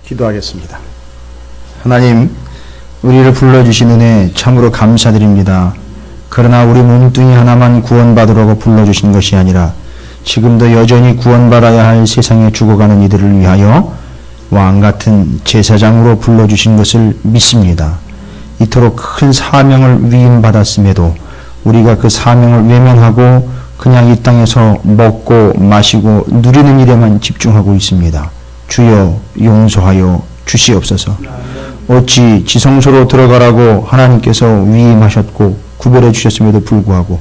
기도하겠습니다. 하나님, 우리를 불러주신 은혜 참으로 감사드립니다. 그러나 우리 몸뚱이 하나만 구원받으라고 불러주신 것이 아니라 지금도 여전히 구원받아야 할 세상에 죽어가는 이들을 위하여 왕같은 제사장으로 불러주신 것을 믿습니다. 이토록 큰 사명을 위임받았음에도 우리가 그 사명을 외면하고 그냥 이 땅에서 먹고 마시고 누리는 일에만 집중하고 있습니다. 주여 용서하여 주시옵소서. 어찌 지성소로 들어가라고 하나님께서 위임하셨고 구별해 주셨음에도 불구하고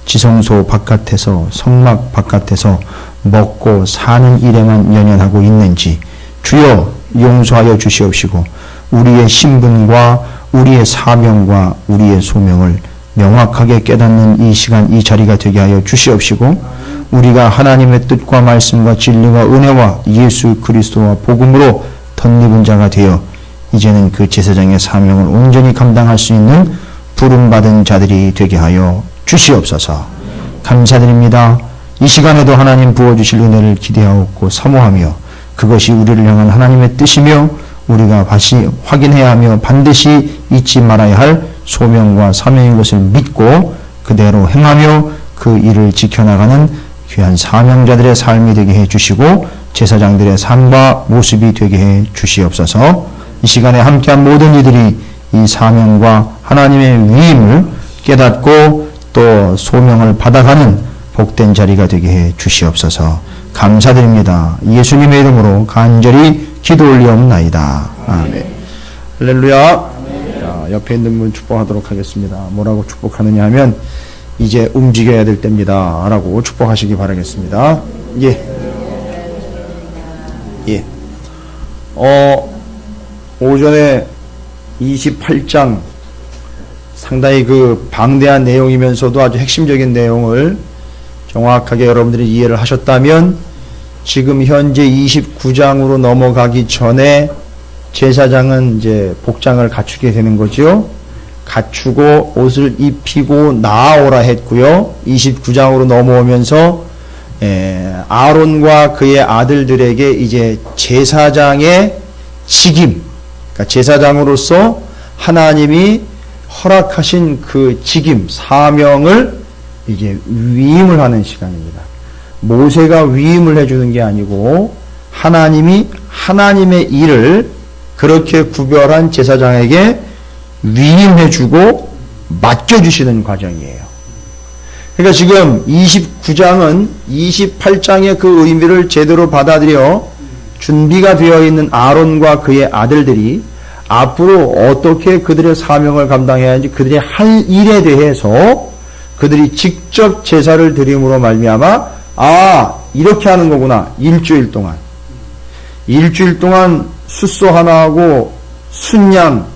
지성소 바깥에서 성막 바깥에서 먹고 사는 일에만 연연하고 있는지 주여 용서하여 주시옵시고 우리의 신분과 우리의 사명과 우리의 소명을 명확하게 깨닫는 이 시간 이 자리가 되게 하여 주시옵시고 우리가 하나님의 뜻과 말씀과 진리와 은혜와 예수 그리스도와 복음으로 덧입은 자가 되어 이제는 그 제사장의 사명을 온전히 감당할 수 있는 부름받은 자들이 되게 하여 주시옵소서. 감사드립니다. 이 시간에도 하나님 부어주실 은혜를 기대하옵고 사모하며 그것이 우리를 향한 하나님의 뜻이며 우리가 다시 확인해야 하며 반드시 잊지 말아야 할 소명과 사명인 것을 믿고 그대로 행하며 그 일을 지켜나가는 귀한 사명자들의 삶이 되게 해주시고 제사장들의 삶과 모습이 되게 해주시옵소서. 이 시간에 함께한 모든 이들이 이 사명과 하나님의 위임을 깨닫고 또 소명을 받아가는 복된 자리가 되게 해주시옵소서. 감사드립니다. 예수님의 이름으로 간절히 기도 올리옵나이다. 아멘. 할렐루야. 자, 옆에 있는 분 축복하도록 하겠습니다. 뭐라고 축복하느냐 하면 이제 움직여야 될 때입니다 라고 축복하시기 바라겠습니다. 오전에 28장 상당히 그 방대한 내용이면서도 아주 핵심적인 내용을 정확하게 여러분들이 이해를 하셨다면 지금 현재 29장으로 넘어가기 전에 제사장은 이제 복장을 갖추게 되는 거죠. 갖추고 옷을 입히고 나아오라 했고요. 29장으로 넘어오면서 아론과 그의 아들들에게 이제 제사장의 직임, 그러니까 제사장으로서 하나님이 허락하신 그 직임, 사명을 이제 위임을 하는 시간입니다. 모세가 위임을 해주는 게 아니고 하나님이 하나님의 일을 그렇게 구별한 제사장에게 위임해주고 맡겨주시는 과정이에요. 그러니까 지금 29장은 28장의 그 의미를 제대로 받아들여 준비가 되어 있는 아론과 그의 아들들이 앞으로 어떻게 그들의 사명을 감당해야 하는지 그들이 할 일에 대해서 그들이 직접 제사를 드림으로 말미암아 이렇게 하는 거구나. 일주일 동안 숫소 하나하고 순양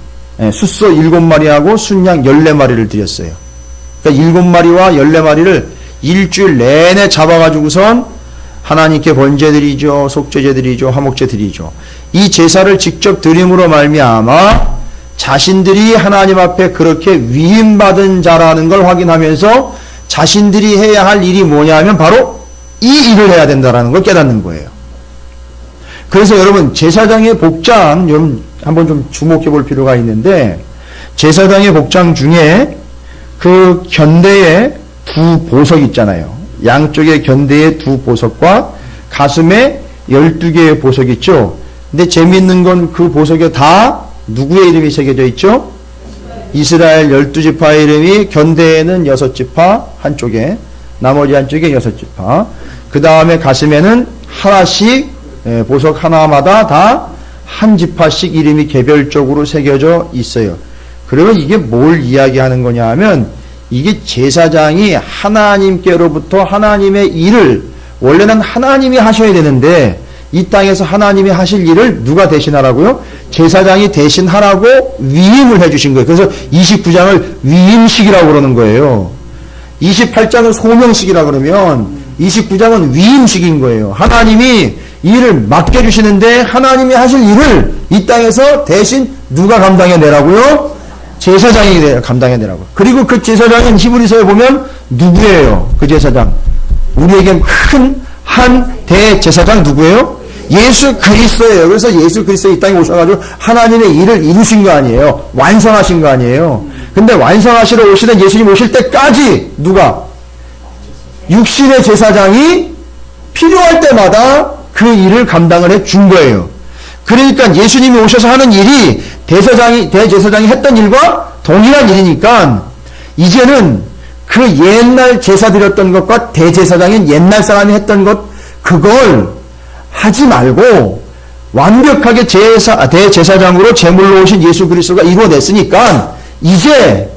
숫소 7마리하고 순양 14마리를 드렸어요. 그러니까 7마리와 14마리를 일주일 내내 잡아가지고선 하나님께 번제 드리죠. 속죄제 드리죠. 화목제 드리죠. 이 제사를 직접 드림으로 말미암아 자신들이 하나님 앞에 그렇게 위임받은 자라는 걸 확인하면서 자신들이 해야 할 일이 뭐냐 하면 바로 이 일을 해야 된다는 걸 깨닫는 거예요. 그래서 여러분 제사장의 복장 여러분 한번 좀 주목해 볼 필요가 있는데 제사장의 복장 중에 그 견대에 두 보석 있잖아요. 양쪽에 견대에 두 보석과 가슴에 12개의 보석 있죠. 근데 재미있는 건 그 보석에 다 누구의 이름이 새겨져 있죠? 이스라엘 12지파의 이름이 견대에는 6지파 한쪽에 나머지 한쪽에 6지파 그 다음에 가슴에는 하나씩 보석 하나마다 다 한 지파씩 이름이 개별적으로 새겨져 있어요. 그러면 이게 뭘 이야기하는 거냐 하면 이게 제사장이 하나님께로부터 하나님의 일을 원래는 하나님이 하셔야 되는데 이 땅에서 하나님이 하실 일을 누가 대신하라고요? 제사장이 대신하라고 위임을 해주신 거예요. 그래서 29장을 위임식이라고 그러는 거예요. 28장은 소명식이라 그러면 29장은 위임식인 거예요. 하나님이 일을 맡겨주시는데 하나님이 하실 일을 이 땅에서 대신 누가 감당해내라고요? 제사장이 감당해내라고. 그리고 그 제사장은 히브리서에 보면 누구예요? 그 제사장. 우리에겐 큰 한 대제사장 누구예요? 예수 그리스도예요. 그래서 예수 그리스도 이 땅에 오셔가지고 하나님의 일을 이루신 거 아니에요. 완성하신 거 아니에요. 근데 완성하시러 오시는 예수님 오실 때까지 누가? 육신의 제사장이 필요할 때마다 그 일을 감당을 해 준 거예요. 그러니까 예수님이 오셔서 하는 일이 대제사장이 했던 일과 동일한 일이니까 이제는 그 옛날 제사 드렸던 것과 대제사장인 옛날 사람이 했던 것 그걸 하지 말고 완벽하게 대제사장으로 제물로 오신 예수 그리스도가 이루어냈으니까 이제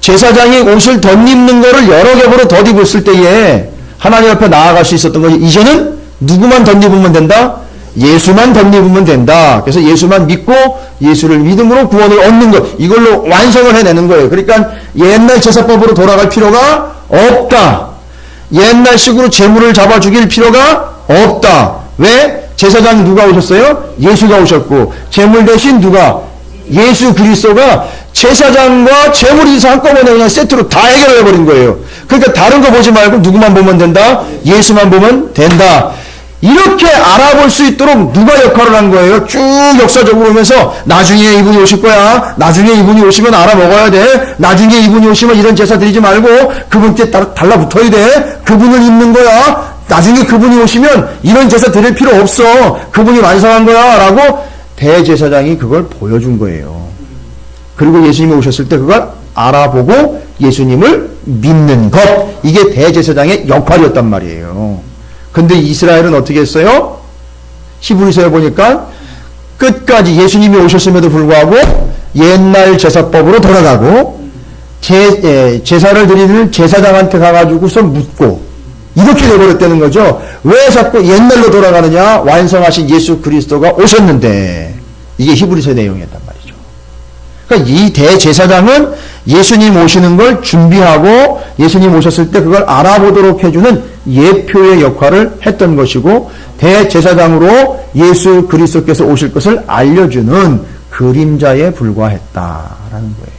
제사장이 옷을 덧입는 거를 여러 겹으로 덧입었을 때에 하나님 앞에 나아갈 수 있었던 것이 이제는 누구만 덧입으면 된다? 예수만 덧입으면 된다. 그래서 예수만 믿고 예수를 믿음으로 구원을 얻는 것 이걸로 완성을 해내는 거예요. 그러니까 옛날 제사법으로 돌아갈 필요가 없다. 옛날식으로 제물을 잡아 죽일 필요가 없다. 왜? 제사장 누가 오셨어요? 예수가 오셨고 제물 대신 누가? 예수 그리스도가 제사장과 제물이서 한꺼번에 그냥 세트로 다 해결해 버린 거예요. 그러니까 다른 거 보지 말고 누구만 보면 된다? 예수만 보면 된다. 이렇게 알아볼 수 있도록 누가 역할을 한 거예요? 쭉 역사적으로 오면서 나중에 이분이 오실 거야. 나중에 이분이 오시면 알아먹어야 돼. 나중에 이분이 오시면 이런 제사 드리지 말고 그분께 달라붙어야 돼. 그분을 입는 거야. 나중에 그분이 오시면 이런 제사 드릴 필요 없어. 그분이 완성한 거야. 라고 대제사장이 그걸 보여준 거예요. 그리고 예수님이 오셨을 때 그걸 알아보고 예수님을 믿는 것. 이게 대제사장의 역할이었단 말이에요. 근데 이스라엘은 어떻게 했어요? 히브리서에 보니까 끝까지 예수님이 오셨음에도 불구하고 옛날 제사법으로 돌아가고 제사를 드리는 제사장한테 가가지고서 묻고 이렇게 되버렸다는 거죠. 왜 자꾸 옛날로 돌아가느냐? 완성하신 예수 그리스도가 오셨는데 이게 히브리서의 내용이었단 말이죠. 그러니까 이 대제사장은 예수님 오시는 걸 준비하고 예수님 오셨을 때 그걸 알아보도록 해주는 예표의 역할을 했던 것이고 대제사장으로 예수 그리스도께서 오실 것을 알려주는 그림자에 불과했다라는 거예요.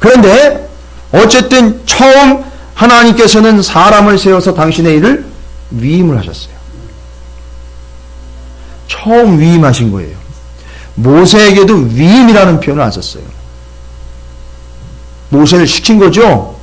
그런데 어쨌든 처음 하나님께서는 사람을 세워서 당신의 일을 위임을 하셨어요. 처음 위임하신 거예요. 모세에게도 위임이라는 표현을 안 썼어요. 모세를 시킨 거죠.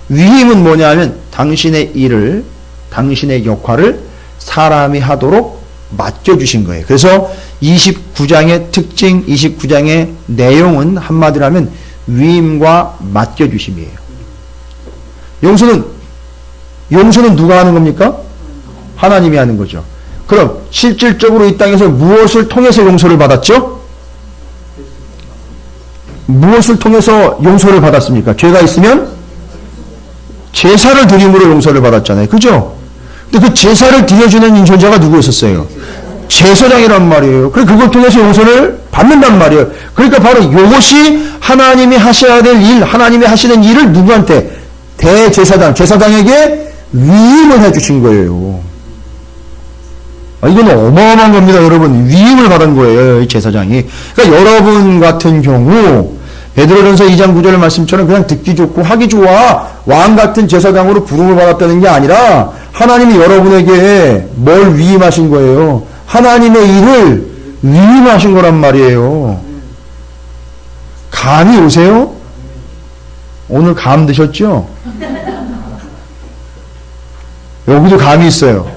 위임은 뭐냐면 당신의 일을, 당신의 역할을 사람이 하도록 맡겨주신 거예요. 그래서 29장의 특징, 29장의 내용은 한마디로 하면 위임과 맡겨주심이에요. 용서는 누가 하는 겁니까? 하나님이 하는 거죠. 그럼 실질적으로 이 땅에서 무엇을 통해서 용서를 받았죠? 무엇을 통해서 용서를 받았습니까? 죄가 있으면 제사를 드림으로 용서를 받았잖아요. 그죠? 근데 그 제사를 드려주는 인존자가 누구였었어요? 제사장이란 말이에요. 그걸 통해서 용서를 받는단 말이에요. 그러니까 바로 이것이 하나님이 하셔야 될 일, 하나님이 하시는 일을 누구한테? 제사장에게 위임을 해주신 거예요. 이건 어마어마한 겁니다, 여러분. 위임을 받은 거예요, 이 제사장이. 그러니까 여러분 같은 경우 베드로전서 2장 9절 말씀처럼 그냥 듣기 좋고 하기 좋아 왕 같은 제사장으로 부름을 받았다는 게 아니라 하나님이 여러분에게 뭘 위임하신 거예요? 하나님의 일을 위임하신 거란 말이에요. 감이 오세요? 오늘 감 드셨죠? 여기도 감이 있어요.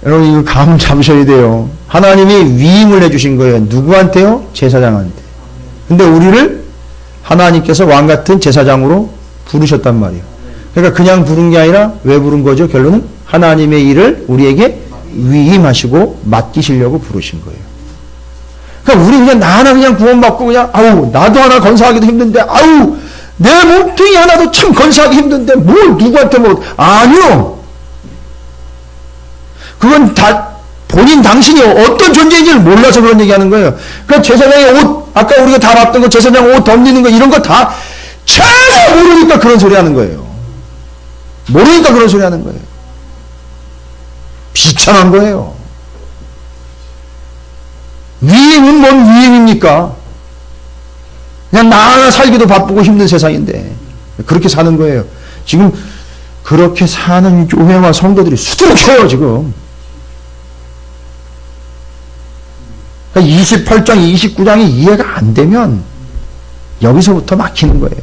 여러분 이거 감 잡으셔야 돼요. 하나님이 위임을 해주신 거예요. 누구한테요? 제사장한테. 근데 우리를 하나님께서 왕같은 제사장으로 부르셨단 말이에요. 그러니까 그냥 부른 게 아니라 왜 부른 거죠? 결론은 하나님의 일을 우리에게 위임하시고 맡기시려고 부르신 거예요. 그러니까 우리 그냥 나 하나 그냥 구원받고 그냥 아우 나도 하나 건사하기도 힘든데 아우 내 몸뚱이 하나도 참 건사하기 힘든데 뭘 누구한테 뭐 아니요. 그건 다 본인 당신이 어떤 존재인지를 몰라서 그런 얘기하는 거예요. 그러니까 제사장의 옷 아까 우리가 다 봤던 거 제사장 옷 덧리는 거 이런 거 다 전혀 모르니까 그런 소리 하는 거예요. 모르니까 그런 소리 하는 거예요. 비참한 거예요. 위임은 뭔 위임입니까? 그냥 나 하나 살기도 바쁘고 힘든 세상인데 그렇게 사는 거예요. 지금 그렇게 사는 교회와 성도들이 수두룩해요, 지금. 28장, 29장이 이해가 안 되면 여기서부터 막히는 거예요.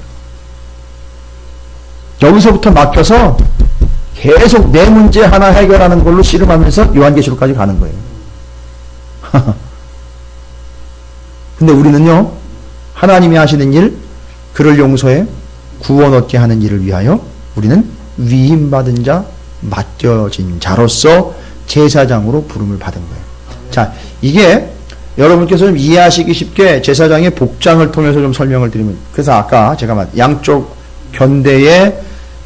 여기서부터 막혀서 계속 내 문제 하나 해결하는 걸로 씨름하면서 요한계시록까지 가는 거예요. 근데 우리는요, 하나님이 하시는 일, 그를 용서해 구원 얻게 하는 일을 위하여 우리는 위임받은 자, 맡겨진 자로서 제사장으로 부름을 받은 거예요. 자, 이게 여러분께서 좀 이해하시기 쉽게 제사장의 복장을 통해서 좀 설명을 드리면, 그래서 아까 제가 양쪽 견대에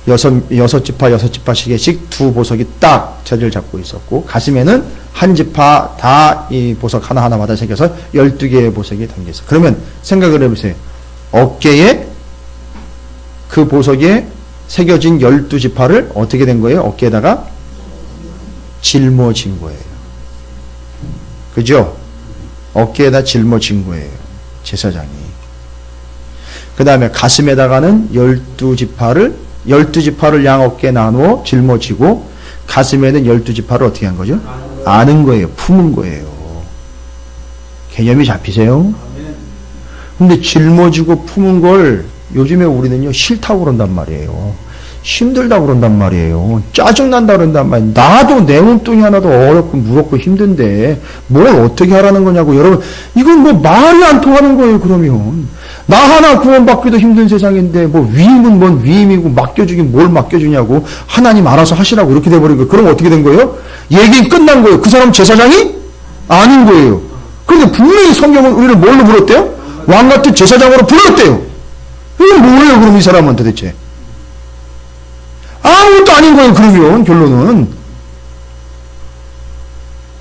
여섯 지파씩씩 두 보석이 딱 자리를 잡고 있었고, 가슴에는 한 지파 다 이 보석 하나하나마다 새겨서 12개의 보석이 담겨있어요. 그러면 생각을 해보세요. 어깨에 그 보석에 새겨진 12지파를 어떻게 된 거예요? 어깨에다가 짊어진 거예요. 그죠? 어깨에다 짊어진 거예요, 제사장이. 그 다음에 가슴에다가는 12지파를 양 어깨에 나누어 짊어지고, 가슴에는 12지파를 어떻게 한 거죠? 아는 거예요. 품은 거예요. 개념이 잡히세요? 근데 짊어지고 품은 걸 요즘에 우리는요, 싫다고 그런단 말이에요. 힘들다고 그런단 말이에요. 짜증난다 그런단 말이에요. 나도 내 몸뚱이 하나도 어렵고 무겁고 힘든데 뭘 어떻게 하라는 거냐고. 여러분, 이건 뭐 말이 안 통하는 거예요. 그러면 나 하나 구원받기도 힘든 세상인데 뭐 위임은 뭔 위임이고 맡겨주긴 뭘 맡겨주냐고. 하나님 알아서 하시라고 이렇게 돼버린 거예요. 그럼 어떻게 된 거예요? 얘기는 끝난 거예요. 그 사람 제사장이 아닌 거예요. 그런데 분명히 성경은 우리를 뭘로 불렀대요? 왕같은 제사장으로 불렀대요. 이게 뭐예요 그럼 이 사람은 도대체? 아무것도 아닌 거예요. 그러면 결론은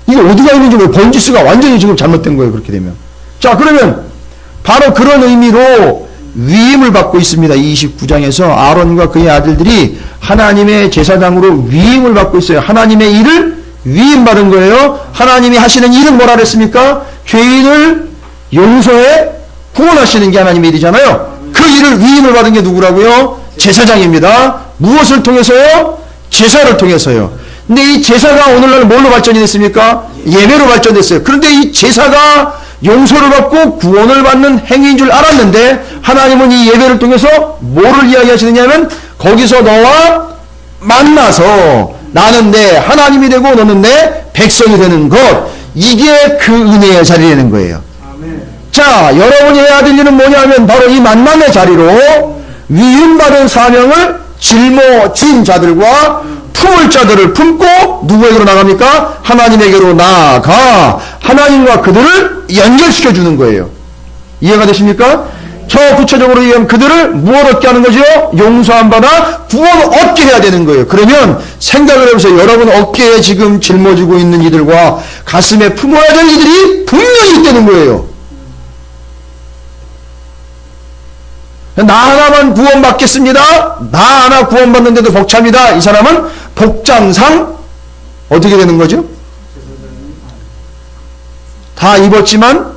이게 어디가 있는지 뭐 번지수가 완전히 지금 잘못된 거예요. 그렇게 되면. 자, 그러면 바로 그런 의미로 위임을 받고 있습니다. 29장에서 아론과 그의 아들들이 하나님의 제사장으로 위임을 받고 있어요. 하나님의 일을 위임받은 거예요. 하나님이 하시는 일은 뭐라 그랬습니까? 죄인을 용서해 구원하시는 게 하나님의 일이잖아요. 그 일을 위임을 받은 게 누구라고요? 제사장입니다. 무엇을 통해서요? 제사를 통해서요. 근데 이 제사가 오늘날 뭘로 발전이 됐습니까? 예배로 발전됐어요. 그런데 이 제사가 용서를 받고 구원을 받는 행위인 줄 알았는데, 하나님은 이 예배를 통해서 뭐를 이야기하시느냐면, 거기서 너와 만나서 나는 내 하나님이 되고 너는 내 백성이 되는 것, 이게 그 은혜의 자리라는 거예요. 자, 여러분이 해야 될 일은 뭐냐면 바로 이 만남의 자리로 위임받은 사명을 짊어진 자들과 품을 자들을 품고 누구에게로 나갑니까? 하나님에게로 나아가 하나님과 그들을 연결시켜 주는 거예요. 이해가 되십니까? 저 구체적으로 얘기하면 그들을 무엇 얻게 하는 거죠? 용서함 받아 구원 얻게 해야 되는 거예요. 그러면 생각을 해보세요. 여러분 어깨에 지금 짊어지고 있는 이들과 가슴에 품어야 될 이들이 분명히 있다는 거예요. 나 하나만 구원받겠습니다. 나 하나 구원받는데도 벅찹니다. 이 사람은 복장상 어떻게 되는 거죠? 다 입었지만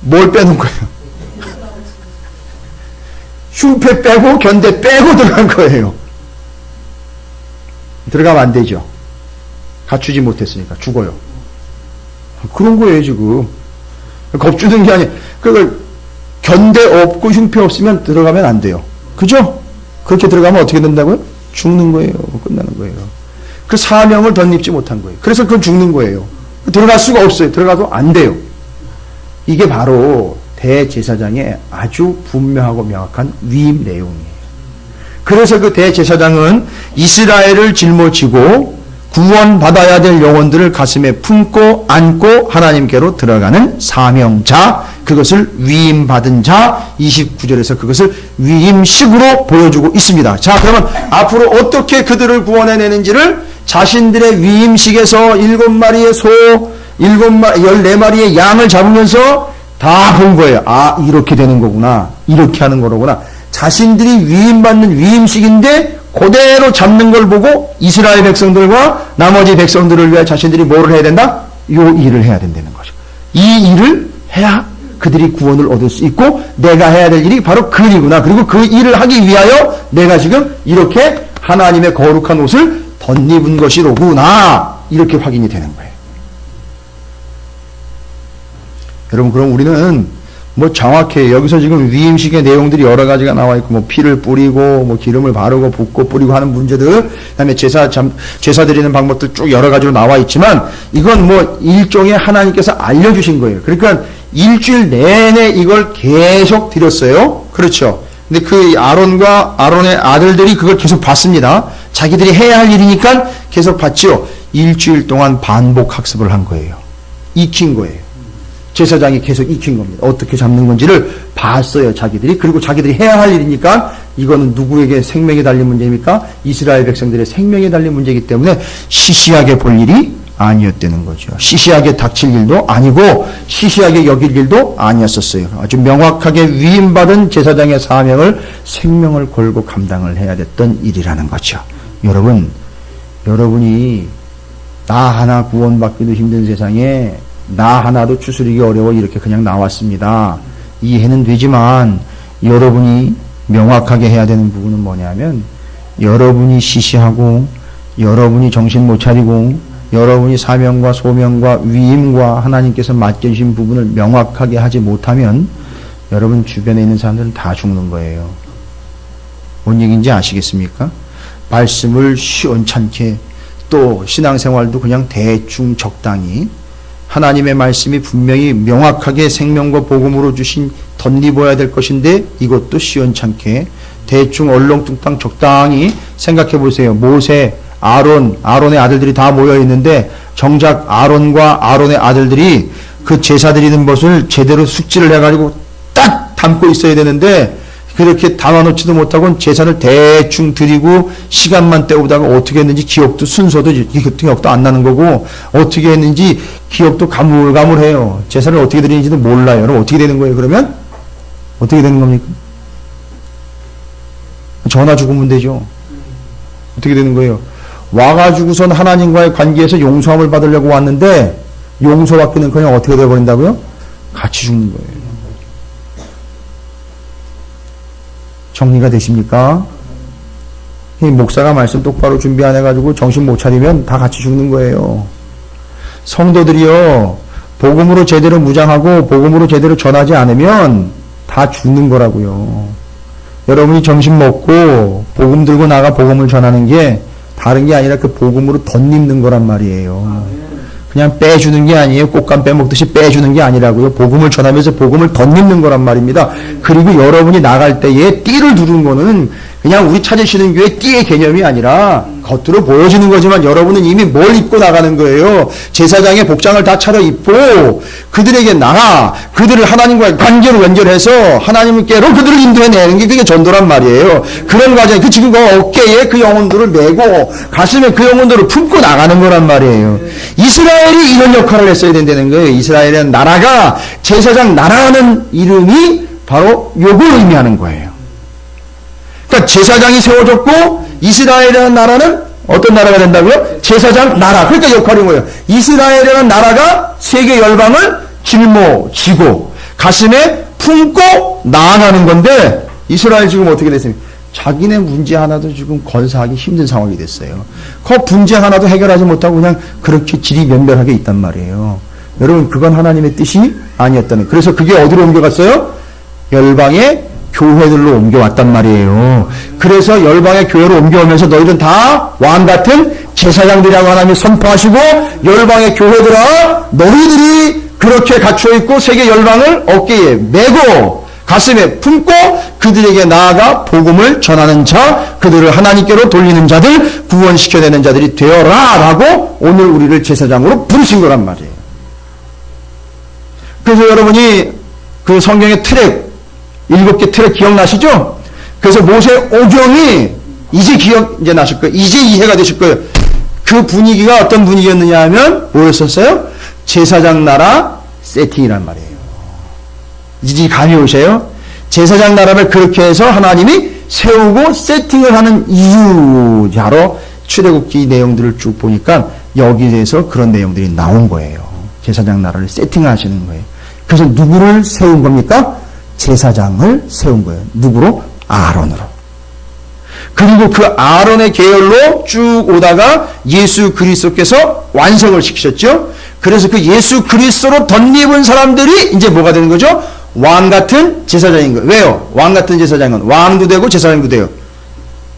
뭘 빼놓은 거예요? 흉패 빼고 견대 빼고 들어간 거예요. 들어가면 안 되죠. 갖추지 못했으니까 죽어요. 그런 거예요 지금. 겁주는 게 아니에요. 그걸 견대 없고 흉패 없으면 들어가면 안 돼요. 그죠? 그렇게 들어가면 어떻게 된다고요? 죽는 거예요. 끝나는 거예요. 그 사명을 덧입지 못한 거예요. 그래서 그건 죽는 거예요. 들어갈 수가 없어요. 들어가도 안 돼요. 이게 바로 대제사장의 아주 분명하고 명확한 위임 내용이에요. 그래서 그 대제사장은 이스라엘을 짊어지고 구원받아야 될 영혼들을 가슴에 품고 안고 하나님께로 들어가는 사명자, 그것을 위임받은 자, 29절에서 그것을 위임식으로 보여주고 있습니다. 자, 그러면 앞으로 어떻게 그들을 구원해내는지를 자신들의 위임식에서 7마리의 소, 14마리의 양을 잡으면서 다 본 거예요. 아, 이렇게 되는 거구나. 이렇게 하는 거로구나. 자신들이 위임받는 위임식인데 그대로 잡는 걸 보고 이스라엘 백성들과 나머지 백성들을 위해 자신들이 뭐를 해야 된다? 요 일을 해야 된다는 거죠. 이 일을 해야 그들이 구원을 얻을 수 있고 내가 해야 될 일이 바로 그 일이구나. 그리고 그 일을 하기 위하여 내가 지금 이렇게 하나님의 거룩한 옷을 덧입은 것이로구나. 이렇게 확인이 되는 거예요. 여러분, 그럼 우리는 뭐 정확해요. 여기서 지금 위임식의 내용들이 여러 가지가 나와 있고, 뭐 피를 뿌리고, 뭐 기름을 바르고, 붓고 뿌리고 하는 문제들, 그 다음에 제사 드리는 방법도 쭉 여러 가지로 나와 있지만, 이건 뭐 일종의 하나님께서 알려주신 거예요. 그러니까 일주일 내내 이걸 계속 드렸어요. 그렇죠. 근데 그 아론의 아들들이 그걸 계속 봤습니다. 자기들이 해야 할 일이니까 계속 봤죠. 일주일 동안 반복 학습을 한 거예요. 익힌 거예요. 제사장이 계속 익힌 겁니다. 어떻게 잡는 건지를 봤어요, 자기들이. 그리고 자기들이 해야 할 일이니까 이거는 누구에게 생명이 달린 문제입니까? 이스라엘 백성들의 생명이 달린 문제이기 때문에 시시하게 볼 일이 아니었다는 거죠. 시시하게 닥칠 일도 아니고 시시하게 여길 일도 아니었었어요. 아주 명확하게 위임받은 제사장의 사명을 생명을 걸고 감당을 해야 됐던 일이라는 거죠. 여러분이 나 하나 구원받기도 힘든 세상에 나 하나도 추스리기 어려워 이렇게 그냥 나왔습니다. 이해는 되지만 여러분이 명확하게 해야 되는 부분은 뭐냐면 여러분이 시시하고 여러분이 정신 못 차리고 여러분이 사명과 소명과 위임과 하나님께서 맡겨주신 부분을 명확하게 하지 못하면 여러분 주변에 있는 사람들은 다 죽는 거예요. 뭔 얘기인지 아시겠습니까? 말씀을 시원찮게 또 신앙생활도 그냥 대충 적당히 하나님의 말씀이 분명히 명확하게 생명과 복음으로 주신 덧입어야 될 것인데 이것도 시원찮게 대충 얼렁뚱땅 적당히 생각해 보세요. 모세, 아론의 아들들이 다 모여 있는데 정작 아론과 아론의 아들들이 그 제사 드리는 것을 제대로 숙지를 해가지고 딱 담고 있어야 되는데 그렇게 담아놓지도 못하고 제사를 대충 드리고 시간만 때우다가 어떻게 했는지 기억도 순서도 기억도 안 나는 거고 어떻게 했는지 기억도 가물가물해요. 제사를 어떻게 드리는지도 몰라요. 여러분 어떻게 되는 거예요? 그러면 어떻게 되는 겁니까? 전화 죽으면 되죠. 어떻게 되는 거예요? 와가지고선 하나님과의 관계에서 용서함을 받으려고 왔는데 용서받기는 그냥 어떻게 되어버린다고요? 같이 죽는 거예요. 정리가 되십니까? 이 목사가 말씀 똑바로 준비 안 해가지고 정신 못 차리면 다 같이 죽는 거예요. 성도들이요, 복음으로 제대로 무장하고 복음으로 제대로 전하지 않으면 다 죽는 거라고요. 여러분이 점심 먹고 복음 들고 나가 복음을 전하는 게 다른 게 아니라 그 복음으로 덧입는 거란 말이에요. 그냥 빼주는 게 아니에요. 꽃감 빼먹듯이 빼주는 게 아니라고요. 복음을 전하면서 복음을 덧입는 거란 말입니다. 그리고 여러분이 나갈 때에 띠를 두른 거는 그냥 우리 찾으시는 교회 띠의 개념이 아니라 겉으로 보여지는 거지만 여러분은 이미 뭘 입고 나가는 거예요. 제사장의 복장을 다 차려입고 그들에게 나가 그들을 하나님과의 관계로 연결해서 하나님께로 그들을 인도해내는 게 그게 전도란 말이에요. 그런 과정, 그 지금 그 어깨에 그 영혼들을 메고 가슴에 그 영혼들을 품고 나가는 거란 말이에요. 이스라엘이 이런 역할을 했어야 된다는 거예요. 이스라엘은 나라가 제사장 나라라는 이름이 바로 요걸 의미하는 거예요. 그러니까 제사장이 세워졌고 이스라엘이라는 나라는 어떤 나라가 된다고요? 제사장 나라. 그러니까 역할인 거예요. 이스라엘이라는 나라가 세계 열방을 짊어지고 가슴에 품고 나아가는 건데 이스라엘 지금 어떻게 됐습니까? 자기네 문제 하나도 지금 건사하기 힘든 상황이 됐어요. 그 문제 하나도 해결하지 못하고 그냥 그렇게 지리멸멸하게 있단 말이에요. 여러분 그건 하나님의 뜻이 아니었다는. 그래서 그게 어디로 옮겨갔어요? 열방의 교회들로 옮겨왔단 말이에요. 그래서 열방의 교회로 옮겨오면서 너희들은 다 왕같은 제사장들이라고 하나님이 선포하시고 열방의 교회들아 너희들이 그렇게 갖춰있고 세계 열방을 어깨에 메고 가슴에 품고 그들에게 나아가 복음을 전하는 자, 그들을 하나님께로 돌리는 자들, 구원시켜내는 자들이 되어라 라고 오늘 우리를 제사장으로 부르신 거란 말이에요. 그래서 여러분이 그 성경의 트랙 7개 트랙 기억나시죠? 그래서 모세 오경이 이제 나실 거예요. 이제 이해가 되실 거예요. 그 분위기가 어떤 분위기였느냐 하면 뭐였었어요? 제사장 나라 세팅이란 말이에요. 이제 감이 오세요? 제사장 나라를 그렇게 해서 하나님이 세우고 세팅을 하는 이유자로 출애굽기 내용들을 쭉 보니까 여기에서 그런 내용들이 나온 거예요. 제사장 나라를 세팅하시는 거예요. 그래서 누구를 세운 겁니까? 제사장을 세운 거예요. 누구로? 아론으로. 그리고 그 아론의 계열로 쭉 오다가 예수 그리스도께서 완성을 시키셨죠. 그래서 그 예수 그리스도로 덧입은 사람들이 이제 뭐가 되는 거죠? 왕 같은 제사장인 거예요. 왜요? 왕 같은 제사장은 왕도 되고 제사장도 돼요.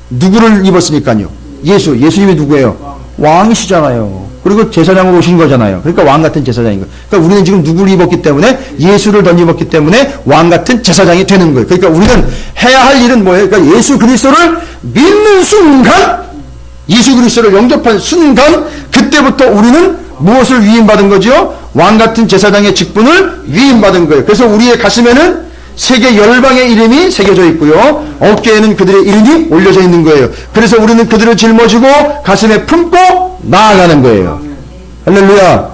누구를 입었으니까요? 예수님이 누구예요? 왕이시잖아요. 그리고 제사장으로 오신 거잖아요. 그러니까 왕 같은 제사장인 거예요. 그러니까 우리는 지금 누구를 입었기 때문에 예수를 덧입었기 때문에 왕 같은 제사장이 되는 거예요. 그러니까 우리는 해야 할 일은 뭐예요? 그러니까 예수 그리스도를 믿는 순간, 예수 그리스도를 영접한 순간, 그때부터 우리는 무엇을 위임받은 거죠? 왕 같은 제사장의 직분을 위임받은 거예요. 그래서 우리의 가슴에는 세계 열방의 이름이 새겨져 있고요. 어깨에는 그들의 이름이 올려져 있는 거예요. 그래서 우리는 그들을 짊어지고 가슴에 품고 나아가는 거예요. 할렐루야.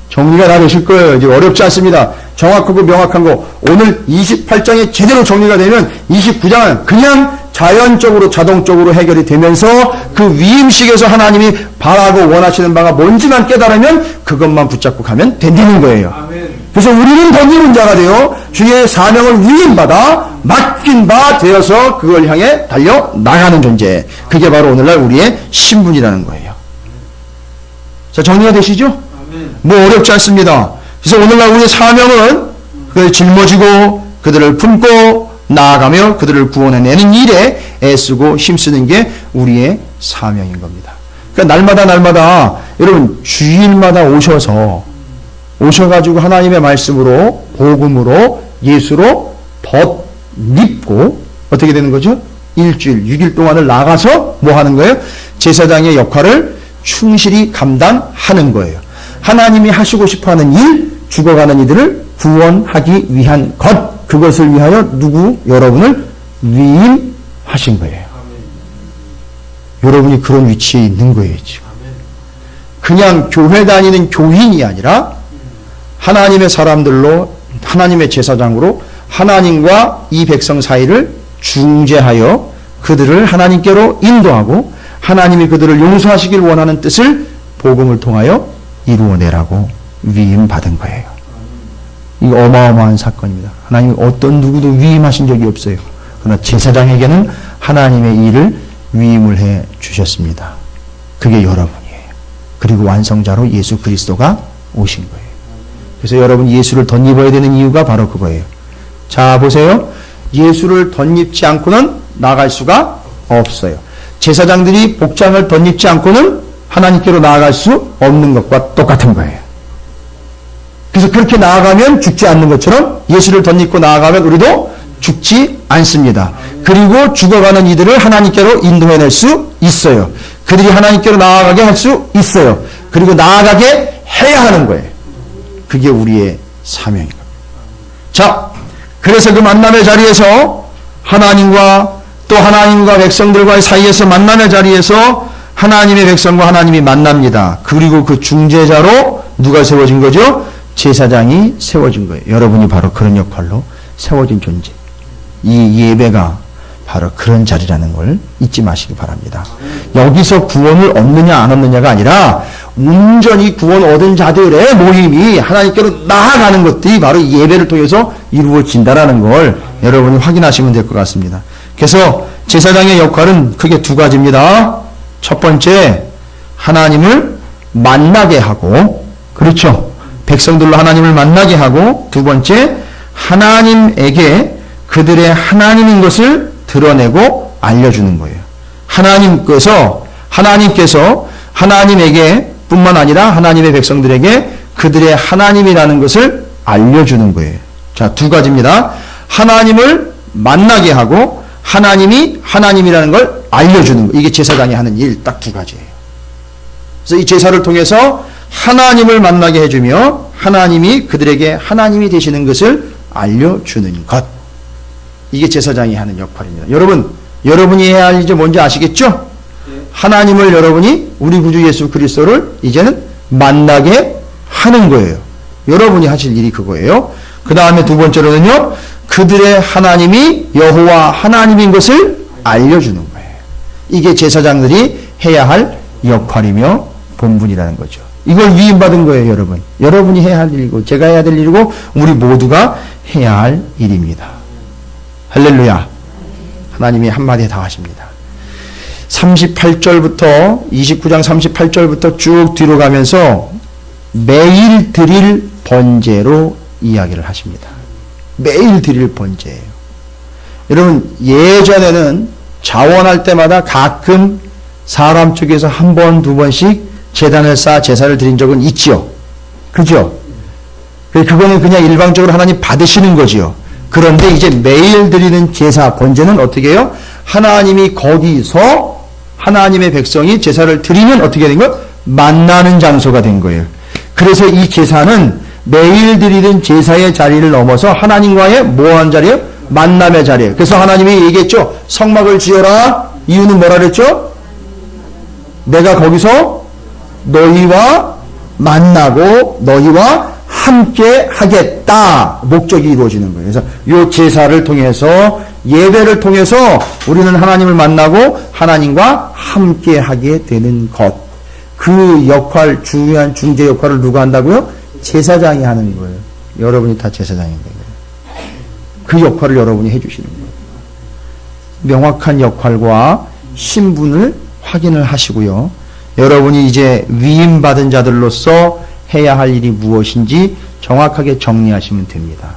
정리가 다 되실 거예요. 이제 어렵지 않습니다. 정확하고 명확한 거. 오늘 28장이 제대로 정리가 되면 29장은 그냥 자연적으로 자동적으로 해결이 되면서 그 위임식에서 하나님이 바라고 원하시는 바가 뭔지만 깨달으면 그것만 붙잡고 가면 된다는 거예요. 그래서 우리는 덧입은 자가 되어 주의 사명을 위임받아 맡긴 바 되어서 그걸 향해 달려 나가는 존재. 그게 바로 오늘날 우리의 신분이라는 거예요. 자, 정리가 되시죠? 뭐 어렵지 않습니다. 그래서 오늘날 우리의 사명은 그들을 짊어지고 그들을 품고 나아가며 그들을 구원해내는 일에 애쓰고 힘쓰는 게 우리의 사명인 겁니다. 그러니까 날마다 여러분 주일마다 오셔가지고 하나님의 말씀으로 복음으로 예수로 덧입고 어떻게 되는 거죠? 일주일 6일 동안을 나가서 뭐 하는 거예요? 제사장의 역할을 충실히 감당하는 거예요. 하나님이 하시고 싶어하는 일, 죽어가는 이들을 구원하기 위한 것, 그것을 위하여 여러분을 위임하신 거예요. 여러분이 그런 위치에 있는 거예요, 지금. 그냥 교회 다니는 교인이 아니라 하나님의 사람들로, 하나님의 제사장으로 하나님과 이 백성 사이를 중재하여 그들을 하나님께로 인도하고 하나님이 그들을 용서하시길 원하는 뜻을 복음을 통하여 이루어내라고 위임받은 거예요. 이거 어마어마한 사건입니다. 하나님이 어떤 누구도 위임하신 적이 없어요. 그러나 제사장에게는 하나님의 일을 위임을 해 주셨습니다. 그게 여러분이에요. 그리고 완성자로 예수 그리스도가 오신 거예요. 그래서 여러분 예수를 덧입어야 되는 이유가 바로 그거예요. 자, 보세요. 예수를 덧입지 않고는 나아갈 수가 없어요. 제사장들이 복장을 덧입지 않고는 하나님께로 나아갈 수 없는 것과 똑같은 거예요. 그래서 그렇게 나아가면 죽지 않는 것처럼 예수를 덧입고 나아가면 우리도 죽지 않습니다. 그리고 죽어가는 이들을 하나님께로 인도해낼 수 있어요. 그들이 하나님께로 나아가게 할 수 있어요. 그리고 나아가게 해야 하는 거예요. 그게 우리의 사명인 겁니다. 자, 그래서 그 만남의 자리에서 하나님과 또 하나님과 백성들과의 사이에서 만남의 자리에서 하나님의 백성과 하나님이 만납니다. 그리고 그 중재자로 누가 세워진 거죠? 제사장이 세워진 거예요. 여러분이 바로 그런 역할로 세워진 존재. 이 예배가 바로 그런 자리라는 걸 잊지 마시기 바랍니다. 여기서 구원을 얻느냐 안 얻느냐가 아니라 온전히 구원 얻은 자들의 모임이 하나님께로 나아가는 것들이 바로 이 예배를 통해서 이루어진다라는 걸 여러분이 확인하시면 될 것 같습니다. 그래서 제사장의 역할은 크게 두 가지입니다. 첫 번째, 하나님을 만나게 하고, 그렇죠. 백성들로 하나님을 만나게 하고, 두 번째, 하나님에게 그들의 하나님인 것을 드러내고 알려주는 거예요. 하나님께서 하나님에게 뿐만 아니라 하나님의 백성들에게 그들의 하나님이라는 것을 알려주는 거예요. 자, 두 가지입니다. 하나님을 만나게 하고 하나님이 하나님이라는 걸 알려주는 거. 이게 제사장이 하는 일 딱 두 가지예요. 그래서 이 제사를 통해서 하나님을 만나게 해주며 하나님이 그들에게 하나님이 되시는 것을 알려주는 것. 이게 제사장이 하는 역할입니다. 여러분이 해야 할 일이 뭔지 아시겠죠? 하나님을 여러분이 우리 구주 예수 그리스도를 이제는 만나게 하는 거예요. 여러분이 하실 일이 그거예요. 그 다음에 두 번째로는요, 그들의 하나님이 여호와 하나님인 것을 알려주는 거예요. 이게 제사장들이 해야 할 역할이며 본분이라는 거죠. 이걸 위임받은 거예요, 여러분. 여러분이 해야 할 일이고 제가 해야 될 일이고 우리 모두가 해야 할 일입니다. 할렐루야. 하나님이 한마디에 다 하십니다. 38절부터 29장 38절부터 쭉 뒤로 가면서 매일 드릴 번제로 이야기를 하십니다. 매일 드릴 번제예요. 여러분 예전에는 자원할 때마다 가끔 사람 쪽에서 한 번, 두 번씩 제단을 쌓아 제사를 드린 적은 있지요. 그죠? 그거는 그냥 일방적으로 하나님 받으시는 거지요. 그런데 이제 매일 드리는 제사, 번제는 어떻게 해요? 하나님이 거기서 하나님의 백성이 제사를 드리면 어떻게 된 거예요? 만나는 장소가 된 거예요. 그래서 이 제사는 매일 드리는 제사의 자리를 넘어서 하나님과의 뭐한 자리예요? 만남의 자리예요. 그래서 하나님이 얘기했죠. 성막을 지어라. 이유는 뭐라 그랬죠? 내가 거기서 너희와 만나고 너희와 함께 하겠다. 목적이 이루어지는 거예요. 그래서 이 제사를 통해서 예배를 통해서 우리는 하나님을 만나고 하나님과 함께 하게 되는 것. 그 역할, 중요한 중재 역할을 누가 한다고요? 제사장이 하는 거예요. 여러분이 다 제사장인 거예요. 그 역할을 여러분이 해주시는 거예요. 명확한 역할과 신분을 확인을 하시고요. 여러분이 이제 위임받은 자들로서 해야 할 일이 무엇인지 정확하게 정리하시면 됩니다.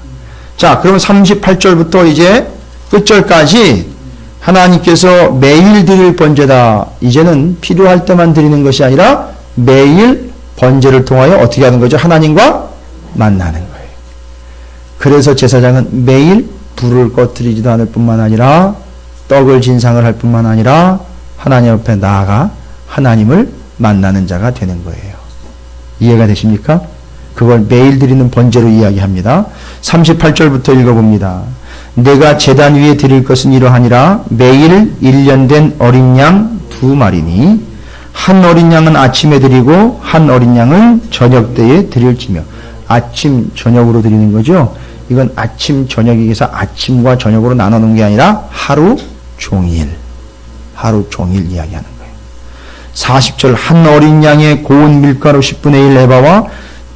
자, 그러면 38절부터 이제 끝절까지 하나님께서 매일 드릴 번제다. 이제는 필요할 때만 드리는 것이 아니라 매일 번제를 통하여 어떻게 하는 거죠? 하나님과 만나는 거예요. 그래서 제사장은 매일 불을 꺼뜨리지도 않을 뿐만 아니라 떡을 진상을 할 뿐만 아니라 하나님 앞에 나아가 하나님을 만나는 자가 되는 거예요. 이해가 되십니까? 그걸 매일 드리는 번제로 이야기합니다. 38절부터 읽어봅니다. 내가 제단 위에 드릴 것은 이러하니라. 매일 1년 된 어린 양 2마리니 한 어린 양은 아침에 드리고 한 어린 양은 저녁 때에 드릴지며. 아침 저녁으로 드리는 거죠. 이건 아침 저녁이 해서 아침과 저녁으로 나눠놓은 게 아니라 하루 종일 이야기하는 거예요. 40절 한 어린 양의 고운 밀가루 10분의 1 에바와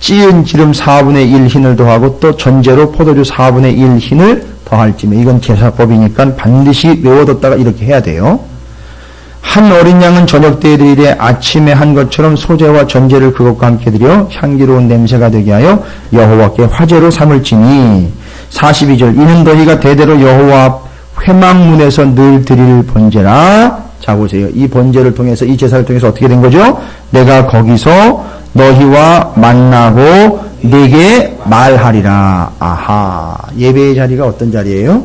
찌은 기름 4분의 1 흰을 더하고 또 전제로 포도주 4분의 1 흰을 더할지며. 이건 제사법이니까 반드시 외워뒀다가 이렇게 해야 돼요. 한 어린 양은 저녁 때에 드리되 아침에 한 것처럼 소제와 전제를 그것과 함께 드려 향기로운 냄새가 되게 하여 여호와께 화제로 삼을지니. 42절 이는 너희가 대대로 여호와 앞 회막문에서 늘 드릴 번제라. 자 보세요. 이 번제를 통해서 이 제사를 통해서 어떻게 된 거죠? 내가 거기서 너희와 만나고 네게 말하리라. 아하. 예배의 자리가 어떤 자리예요?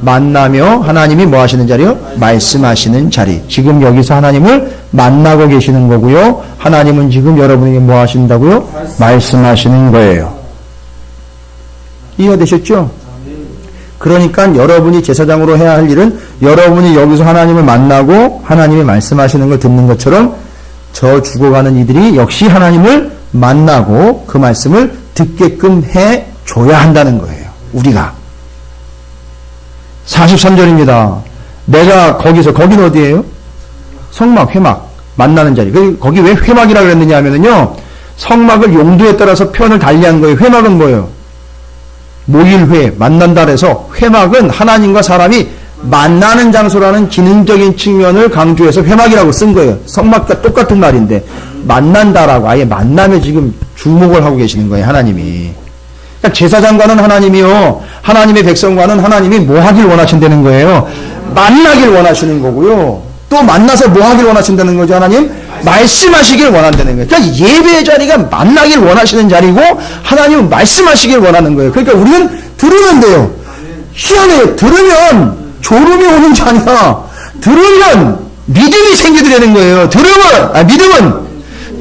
만나며 하나님이 뭐 하시는 자리요? 말씀하시는 자리. 지금 여기서 하나님을 만나고 계시는 거고요. 하나님은 지금 여러분에게 뭐 하신다고요? 말씀하시는 거예요. 이해되셨죠? 그러니까 여러분이 제사장으로 해야 할 일은 여러분이 여기서 하나님을 만나고 하나님이 말씀하시는 걸 듣는 것처럼 저 죽어가는 이들이 역시 하나님을 만나고 그 말씀을 듣게끔 해줘야 한다는 거예요. 우리가. 43절입니다. 내가 거기서, 거긴 어디예요? 성막, 회막, 만나는 자리. 거기 왜 회막이라고 그랬느냐 하면은요, 성막을 용도에 따라서 표현을 달리한 거예요. 회막은 뭐예요? 모일회, 만난다 그래서 회막은 하나님과 사람이 만나는 장소라는 기능적인 측면을 강조해서 회막이라고 쓴 거예요. 성막과 똑같은 말인데 만난다라고 아예 만남에 지금 주목을 하고 계시는 거예요. 하나님이. 그러니까 제사장과는 하나님이요. 하나님의 백성과는 하나님이 뭐 하길 원하신다는 거예요. 만나길 원하시는 거고요. 또 만나서 뭐 하길 원하신다는 거죠. 하나님? 말씀하시길 원한다는 거예요. 그러니까 예배의 자리가 만나길 원하시는 자리고 하나님은 말씀하시길 원하는 거예요. 그러니까 우리는 들으면 돼요. 희한해요. 들으면 졸음이 오는 게 아니라 들으면 믿음이 생기게 되는 거예요. 믿음은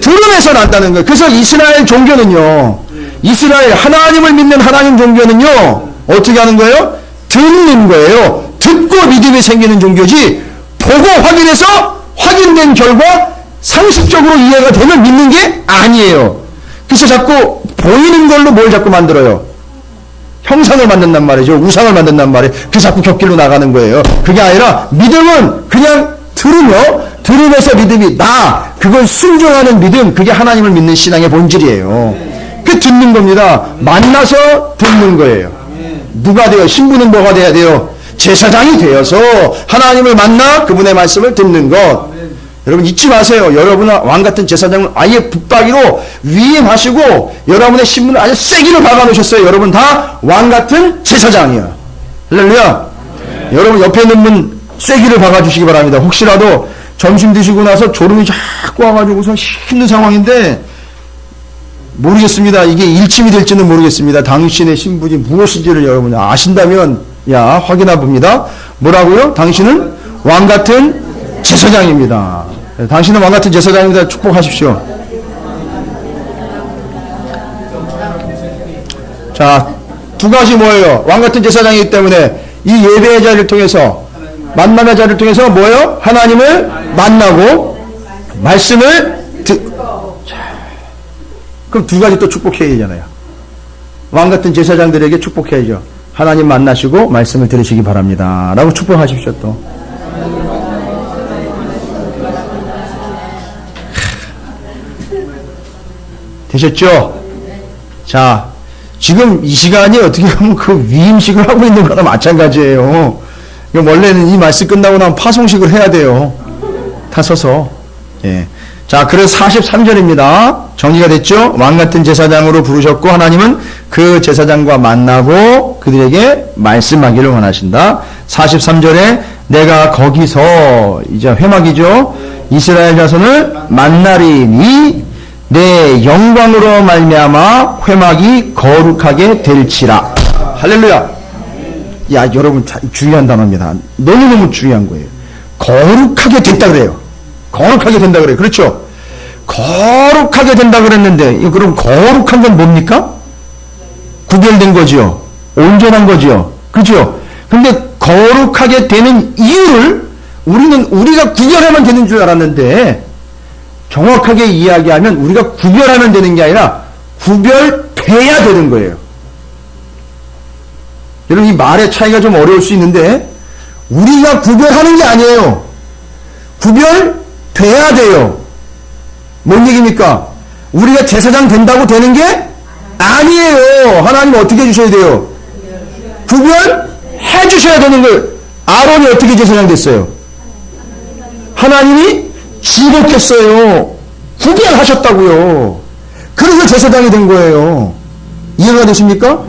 들음에서 난다는 거예요. 그래서 이스라엘 종교는요. 이스라엘 하나님을 믿는 하나님 종교는요. 어떻게 하는 거예요? 듣는 거예요. 듣고 믿음이 생기는 종교지 보고 확인해서 확인된 결과 상식적으로 이해가 되면 믿는 게 아니에요. 그래서 자꾸 보이는 걸로 뭘 자꾸 만들어요? 형상을 만든단 말이죠. 우상을 만든단 말이에요. 그래서 자꾸 격길로 나가는 거예요. 그게 아니라 믿음은 그냥 들으며 들으면서 믿음이 그건 순종하는 믿음, 그게 하나님을 믿는 신앙의 본질이에요. 그 듣는 겁니다. 만나서 듣는 거예요. 누가 돼요? 신부는 뭐가 돼야 돼요? 제사장이 되어서 하나님을 만나 그분의 말씀을 듣는 것. 여러분 잊지 마세요. 여러분 왕같은 제사장을 아예 붙박이로 위임하시고 여러분의 신분을 아주 세기로 박아놓으셨어요. 여러분 다 왕같은 제사장이야. 할렐루야. 여러분 옆에 있는 분 쐐기를 박아주시기 바랍니다. 혹시라도 점심 드시고 나서 졸음이 자꾸 와가지고서 힘든 상황인데 모르겠습니다. 이게 일침이 될지는 모르겠습니다. 당신의 신분이 무엇인지를 여러분 아신다면 확인해 봅니다. 뭐라고요? 당신은 왕같은 제사장입니다. 당신은 왕같은 제사장입니다. 축복하십시오. 자, 두 가지 뭐예요? 왕같은 제사장이기 때문에 이 예배의 자리를 통해서 만남의 자리를 통해서 뭐예요? 하나님을 만나고 말씀을 그럼 두 가지 또 축복해야 되잖아요. 왕같은 제사장들에게 축복해야죠. 하나님 만나시고 말씀을 들으시기 바랍니다. 라고 축복하십시오 또. 되셨죠? 자, 지금 이 시간이 어떻게 보면 그 위임식을 하고 있는 거나 마찬가지예요. 원래는 이 말씀 끝나고 나면 파송식을 해야 돼요. 다 서서. 예. 자, 그래서 43절입니다. 정리가 됐죠? 왕같은 제사장으로 부르셨고 하나님은 그 제사장과 만나고 그들에게 말씀하기를 원하신다. 43절에 내가 거기서 이제 회막이죠. 이스라엘 자손을 만나리니 내 영광으로 말미암아 회막이 거룩하게 될지라. 할렐루야. 여러분 중요한 단어입니다. 너무너무 중요한 거예요. 거룩하게 됐다 그래요. 거룩하게 된다 그래요. 그렇죠? 거룩하게 된다 그랬는데 그럼 거룩한 건 뭡니까? 구별된 거지요. 온전한 거지요. 그렇죠? 근데 거룩하게 되는 이유를 우리가 구별하면 되는 줄 알았는데 정확하게 이야기하면 우리가 구별하면 되는 게 아니라 구별돼야 되는 거예요. 여러분 이 말의 차이가 좀 어려울 수 있는데 우리가 구별하는 게 아니에요. 구별돼야 돼요. 뭔 얘기입니까? 우리가 제사장 된다고 되는 게 아니에요. 하나님 어떻게 해주셔야 돼요? 구별해 주셔야 되는 거예요. 아론이 어떻게 제사장 됐어요? 하나님이 지목했어요. 구별하셨다고요. 그래서 제사장이 된 거예요. 이해가 되십니까?